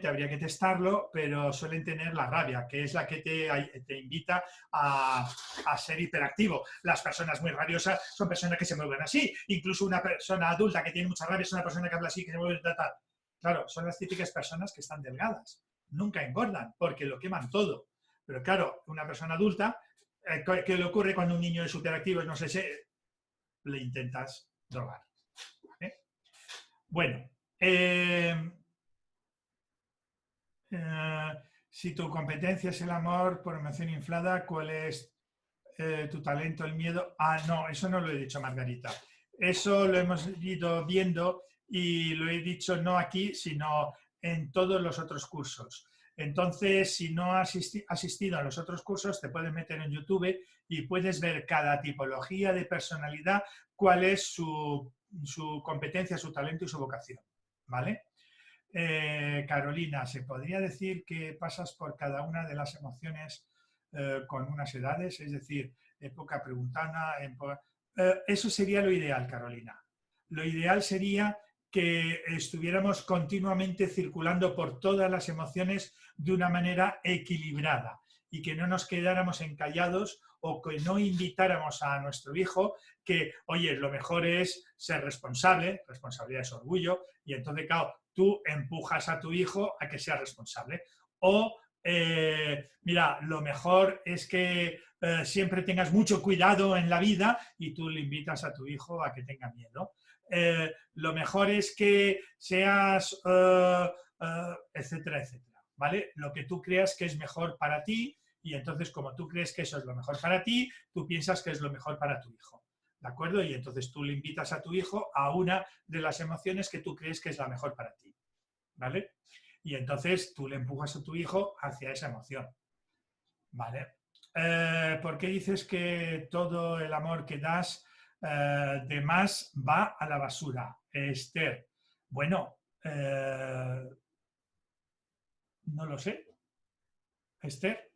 habría que testarlo, pero suelen tener la rabia, que es la que te invita a ser hiperactivo. Las personas muy rabiosas son personas que se mueven así. Incluso una persona adulta que tiene mucha rabia es una persona que habla así, que se mueve tal. Claro, son las típicas personas que están delgadas. Nunca engordan, porque lo queman todo. Pero claro, una persona adulta, ¿qué le ocurre cuando un niño es hiperactivo? No sé si le intentas drogar. Bueno, si tu competencia es el amor por emoción inflada, ¿cuál es tu talento, el miedo. Ah, no, eso no lo he dicho, Margarita. Eso lo hemos ido viendo y lo he dicho no aquí, sino en todos los otros cursos. Entonces, si no has asistido a los otros cursos, te puedes meter en YouTube y puedes ver cada tipología de personalidad, cuál es su competencia, su talento y su vocación. ¿Vale? Carolina, ¿se podría decir que pasas por cada una de las emociones con unas edades? Es decir, época preguntana, eso sería lo ideal, Carolina. Lo ideal sería que estuviéramos continuamente circulando por todas las emociones de una manera equilibrada y que no nos quedáramos encallados o que no invitáramos a nuestro hijo que, oye, lo mejor es ser responsable, responsabilidad es orgullo, y entonces, claro, tú empujas a tu hijo a que sea responsable. O, mira, lo mejor es que siempre tengas mucho cuidado en la vida y tú le invitas a tu hijo a que tenga miedo. Lo mejor es que seas, etcétera, etcétera, ¿vale? Lo que tú creas que es mejor para ti y entonces como tú crees que eso es lo mejor para ti, tú piensas que es lo mejor para tu hijo, ¿de acuerdo? Y entonces tú le invitas a tu hijo a una de las emociones que tú crees que es la mejor para ti, ¿vale? Y entonces tú le empujas a tu hijo hacia esa emoción, ¿vale? ¿Por qué dices que todo el amor que das de más va a la basura, Esther? Bueno, no lo sé. Esther,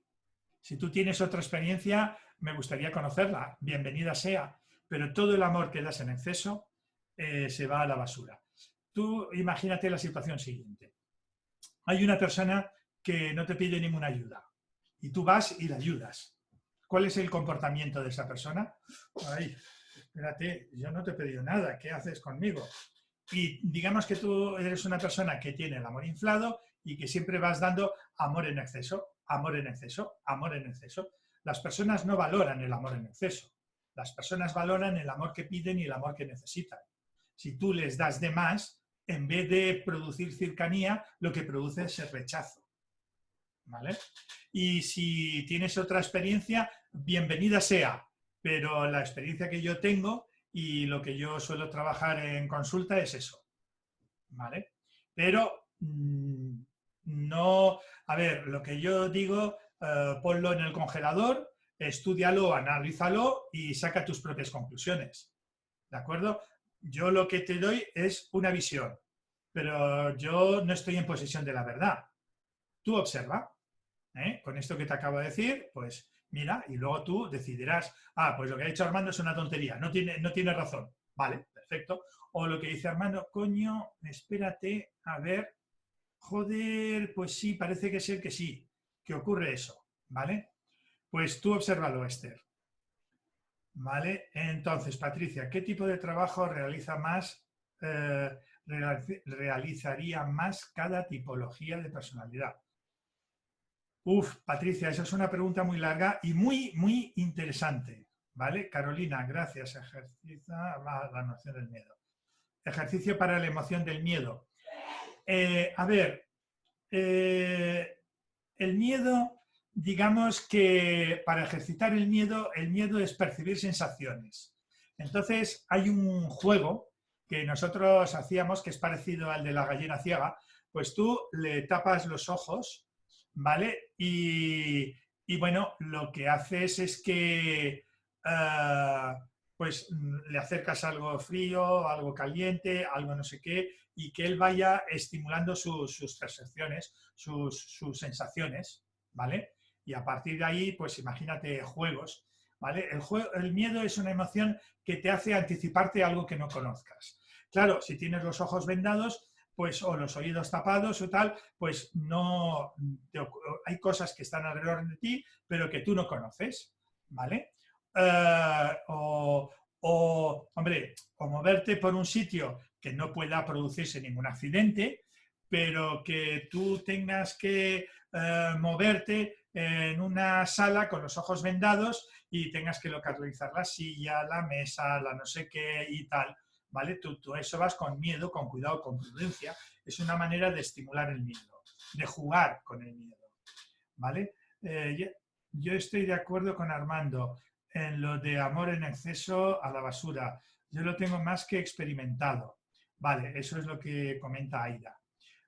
si tú tienes otra experiencia, me gustaría conocerla, bienvenida sea, pero todo el amor que das en exceso se va a la basura. Tú imagínate la situación siguiente. Hay una persona que no te pide ninguna ayuda y tú vas y la ayudas. ¿Cuál es el comportamiento de esa persona? Ay, espérate, yo no te he pedido nada, ¿qué haces conmigo? Y digamos que tú eres una persona que tiene el amor inflado y que siempre vas dando amor en exceso, amor en exceso, amor en exceso. Las personas no valoran el amor en exceso. Las personas valoran el amor que piden y el amor que necesitan. Si tú les das de más, en vez de producir cercanía, lo que produce es el rechazo. ¿Vale? Y si tienes otra experiencia, bienvenida sea, pero la experiencia que yo tengo y lo que yo suelo trabajar en consulta es eso, ¿vale? Pero no, a ver, lo que yo digo, ponlo en el congelador, estúdialo, analízalo y saca tus propias conclusiones, ¿de acuerdo? Yo lo que te doy es una visión, pero yo no estoy en posesión de la verdad. Tú observa. Con esto que te acabo de decir, pues mira, y luego tú decidirás, pues lo que ha dicho Armando es una tontería, no tiene razón. Vale, perfecto. O lo que dice Armando, coño, espérate, a ver, joder, pues sí, parece que ser que sí, que ocurre eso, ¿vale? Pues tú obsérvalo, Esther. ¿Vale? Entonces, Patricia, ¿qué tipo de trabajo realizaría más cada tipología de personalidad? Patricia, esa es una pregunta muy larga y muy, muy interesante, ¿vale? Carolina, gracias. Ejercicio la noción del miedo. Ejercicio para la emoción del miedo. A ver, el miedo, digamos que para ejercitar el miedo es percibir sensaciones. Entonces, hay un juego que nosotros hacíamos que es parecido al de la gallina ciega, pues tú le tapas los ojos, ¿vale? Y bueno, lo que haces es que pues le acercas algo frío, algo caliente, algo no sé qué, y que él vaya estimulando sus percepciones, sus sensaciones, ¿vale? Y a partir de ahí, pues imagínate juegos, ¿vale? El miedo es una emoción que te hace anticiparte a algo que no conozcas. Claro, si tienes los ojos vendados, pues, o los oídos tapados o tal, pues no, hay cosas que están alrededor de ti, pero que tú no conoces, ¿vale? Hombre, o moverte por un sitio que no pueda producirse ningún accidente, pero que tú tengas que moverte en una sala con los ojos vendados y tengas que localizar la silla, la mesa, la no sé qué y tal. ¿Vale? Tú eso vas con miedo, con cuidado, con prudencia. Es una manera de estimular el miedo, de jugar con el miedo, ¿vale? Yo estoy de acuerdo con Armando. en lo de amor en exceso a la basura. Yo lo tengo más que experimentado. Vale, eso es lo que comenta Aida.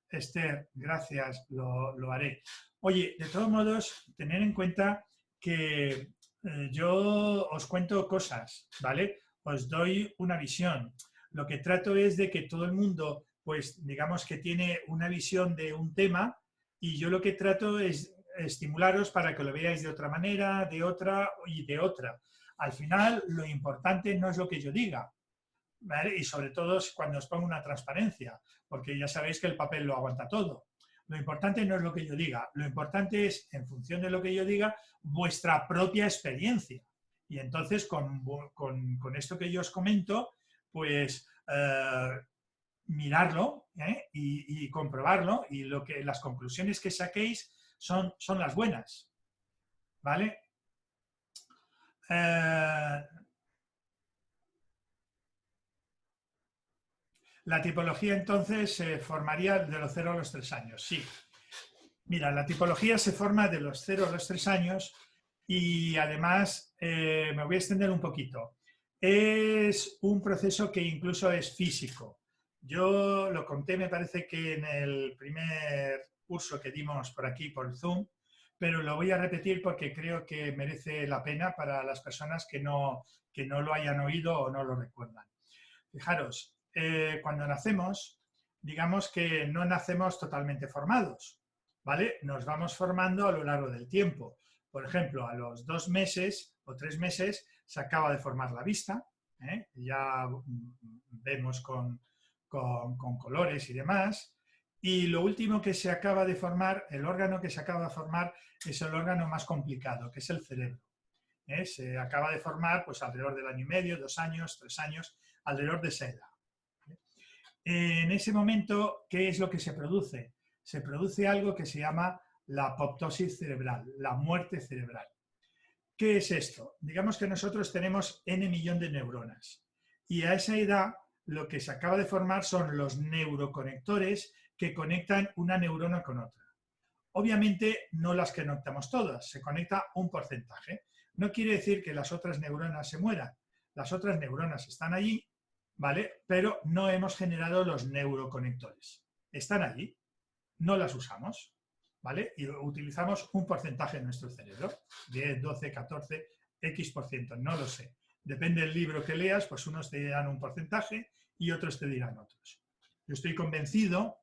Esther, gracias, lo haré. Oye, de todos modos, tener en cuenta que yo os cuento cosas, ¿vale? Os doy una visión. Lo que trato es de que todo el mundo, pues digamos que tiene una visión de un tema y yo lo que trato es estimularos para que lo veáis de otra manera, de otra y de otra. Al final, lo importante no es lo que yo diga, ¿vale? Y sobre todo cuando os pongo una transparencia, porque ya sabéis que el papel lo aguanta todo. Lo importante no es lo que yo diga, lo importante es, en función de lo que yo diga, vuestra propia experiencia. Y entonces, con esto que yo os comento, pues mirarlo y comprobarlo, y las conclusiones que saquéis son las buenas, ¿vale? La tipología entonces se formaría de los 0 a los 3 años, sí. Mira, la tipología se forma de los 0 a los 3 años y además me voy a extender un poquito. Es un proceso que incluso es físico. Yo lo conté, me parece que en el primer curso que dimos por aquí, por Zoom, pero lo voy a repetir porque creo que merece la pena para las personas que no lo hayan oído o no lo recuerdan. Fijaros, cuando nacemos, digamos que no nacemos totalmente formados, ¿vale? Nos vamos formando a lo largo del tiempo. Por ejemplo, a los 2 meses o 3 meses se acaba de formar la vista, ya vemos con colores y demás. Y lo último que se acaba de formar, el órgano que se acaba de formar, es el órgano más complicado, que es el cerebro. Se acaba de formar pues alrededor del año y medio, 2 años, 3 años, alrededor de esa edad. En ese momento, ¿qué es lo que se produce? Se produce algo que se llama la apoptosis cerebral, la muerte cerebral. ¿Qué es esto? Digamos que nosotros tenemos n millón de neuronas y a esa edad lo que se acaba de formar son los neuroconectores que conectan una neurona con otra. Obviamente no las conectamos todas, se conecta un porcentaje. No quiere decir que las otras neuronas se mueran. Las otras neuronas están allí, ¿vale? Pero no hemos generado los neuroconectores. Están allí, no las usamos, ¿vale? Y utilizamos un porcentaje en nuestro cerebro, 10, 12, 14, X%, no lo sé. Depende del libro que leas, pues unos te dirán un porcentaje y otros te dirán otros. Yo estoy convencido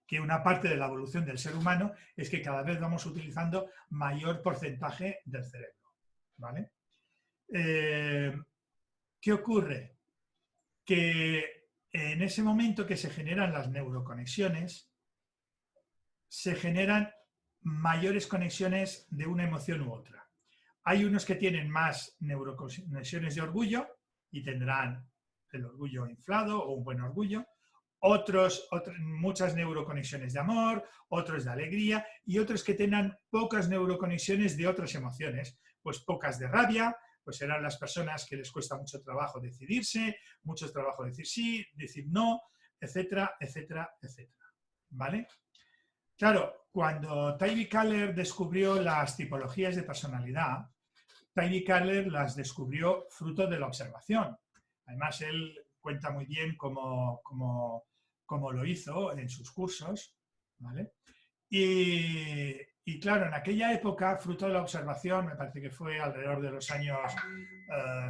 que una parte de la evolución del ser humano es que cada vez vamos utilizando mayor porcentaje del cerebro, ¿vale? ¿Qué ocurre? Que en ese momento que se generan las neuroconexiones, se generan mayores conexiones de una emoción u otra. Hay unos que tienen más neuroconexiones de orgullo y tendrán el orgullo inflado o un buen orgullo, muchas neuroconexiones de amor, otros de alegría y otros que tengan pocas neuroconexiones de otras emociones, pues pocas de rabia, pues serán las personas que les cuesta mucho trabajo decidirse, mucho trabajo decir sí, decir no, etcétera, etcétera, etcétera. ¿Vale? Claro, cuando Tyree Cutler descubrió las tipologías de personalidad, Tyree Cutler las descubrió fruto de la observación. Además, él cuenta muy bien cómo lo hizo en sus cursos, ¿vale? Y claro, en aquella época, fruto de la observación, me parece que fue alrededor de los años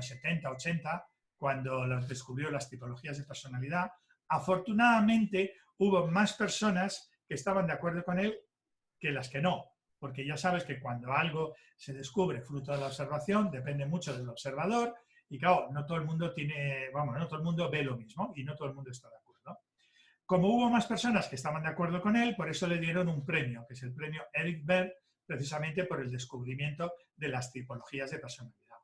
70, 80, cuando descubrió las tipologías de personalidad, afortunadamente hubo más personas que estaban de acuerdo con él que las que no, porque ya sabes que cuando algo se descubre fruto de la observación, depende mucho del observador, y claro, no todo el mundo no todo el mundo ve lo mismo y no todo el mundo está de acuerdo. Como hubo más personas que estaban de acuerdo con él, por eso le dieron un premio, que es el premio Eric Berne, precisamente por el descubrimiento de las tipologías de personalidad.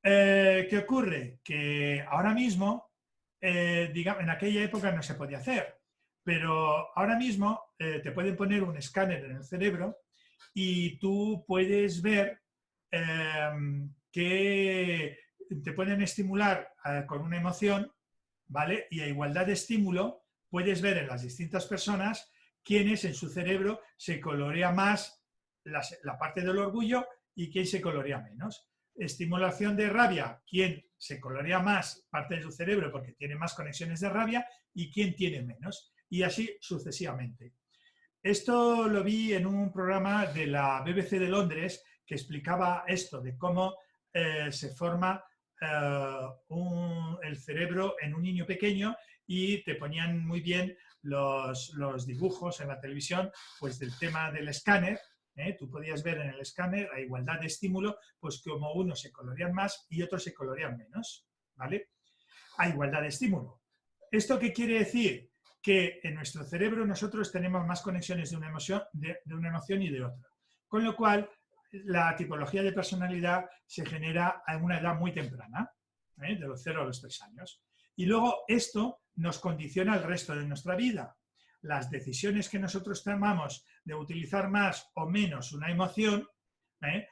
¿Qué ocurre? Que ahora mismo, digamos, en aquella época no se podía hacer, pero ahora mismo te pueden poner un escáner en el cerebro y tú puedes ver que te pueden estimular con una emoción, ¿vale? Y a igualdad de estímulo puedes ver en las distintas personas quiénes en su cerebro se colorea más la parte del orgullo y quién se colorea menos. estimulación de rabia, quién se colorea más parte de su cerebro porque tiene más conexiones de rabia y quién tiene menos, y así sucesivamente. Esto lo vi en un programa de la BBC de Londres que explicaba esto, de cómo se forma el cerebro en un niño pequeño, y te ponían muy bien los dibujos en la televisión, pues del tema del escáner. Tú podías ver en el escáner a igualdad de estímulo, pues como unos se colorean más y otros se colorean menos, ¿vale? A igualdad de estímulo. ¿Esto qué quiere decir? Que en nuestro cerebro nosotros tenemos más conexiones de una emoción y de otra. Con lo cual, la tipología de personalidad se genera a una edad muy temprana, de los 0 a los 3 años. Y luego esto nos condiciona el resto de nuestra vida. Las decisiones que nosotros tomamos de utilizar más o menos una emoción,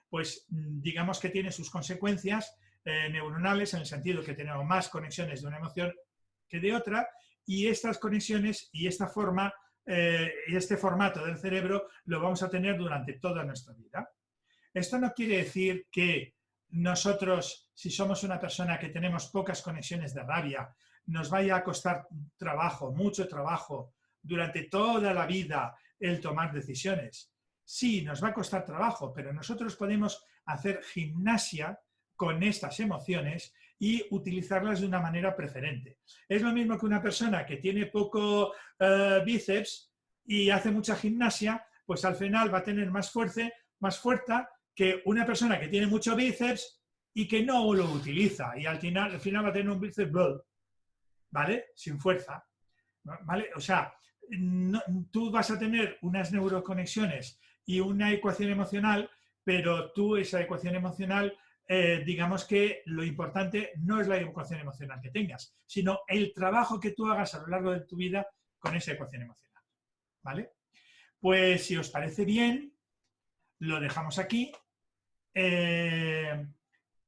pues digamos que tiene sus consecuencias neuronales, en el sentido que tenemos más conexiones de una emoción que de otra, y estas conexiones y esta forma y este formato del cerebro lo vamos a tener durante toda nuestra vida. Esto no quiere decir que nosotros, si somos una persona que tenemos pocas conexiones de rabia, nos vaya a costar trabajo, mucho trabajo, durante toda la vida el tomar decisiones. Sí, nos va a costar trabajo, pero nosotros podemos hacer gimnasia con estas emociones y utilizarlas de una manera preferente. Es lo mismo que una persona que tiene poco bíceps y hace mucha gimnasia, pues al final va a tener más fuerza que una persona que tiene mucho bíceps y que no lo utiliza, y al final va a tener un bíceps, ¿vale? Sin fuerza, ¿vale? O sea, no, tú vas a tener unas neuroconexiones y una ecuación emocional, pero tú esa ecuación emocional, digamos que lo importante no es la ecuación emocional que tengas, sino el trabajo que tú hagas a lo largo de tu vida con esa ecuación emocional, ¿vale? Pues si os parece bien, lo dejamos aquí.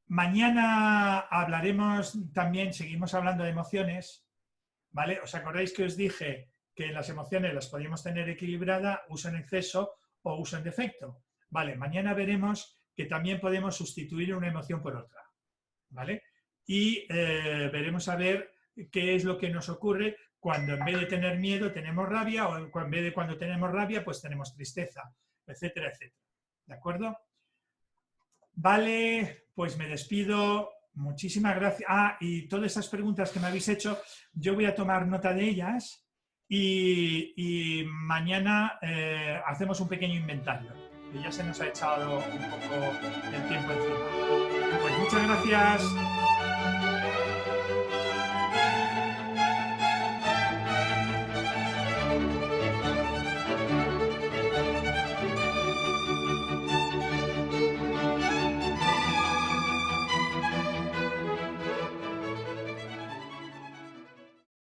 Mañana hablaremos también, seguimos hablando de emociones, ¿vale? ¿Os acordáis que os dije que las emociones las podíamos tener equilibrada, uso en exceso o uso en defecto? Vale, mañana veremos que también podemos sustituir una emoción por otra, ¿vale? Y veremos a ver qué es lo que nos ocurre cuando en vez de tener miedo tenemos rabia, o en vez de cuando tenemos rabia pues tenemos tristeza, etcétera, etcétera. ¿De acuerdo? Vale, pues me despido. Muchísimas gracias. Y todas esas preguntas que me habéis hecho, yo voy a tomar nota de ellas y mañana hacemos un pequeño inventario, que ya se nos ha echado un poco el tiempo encima. Pues muchas gracias.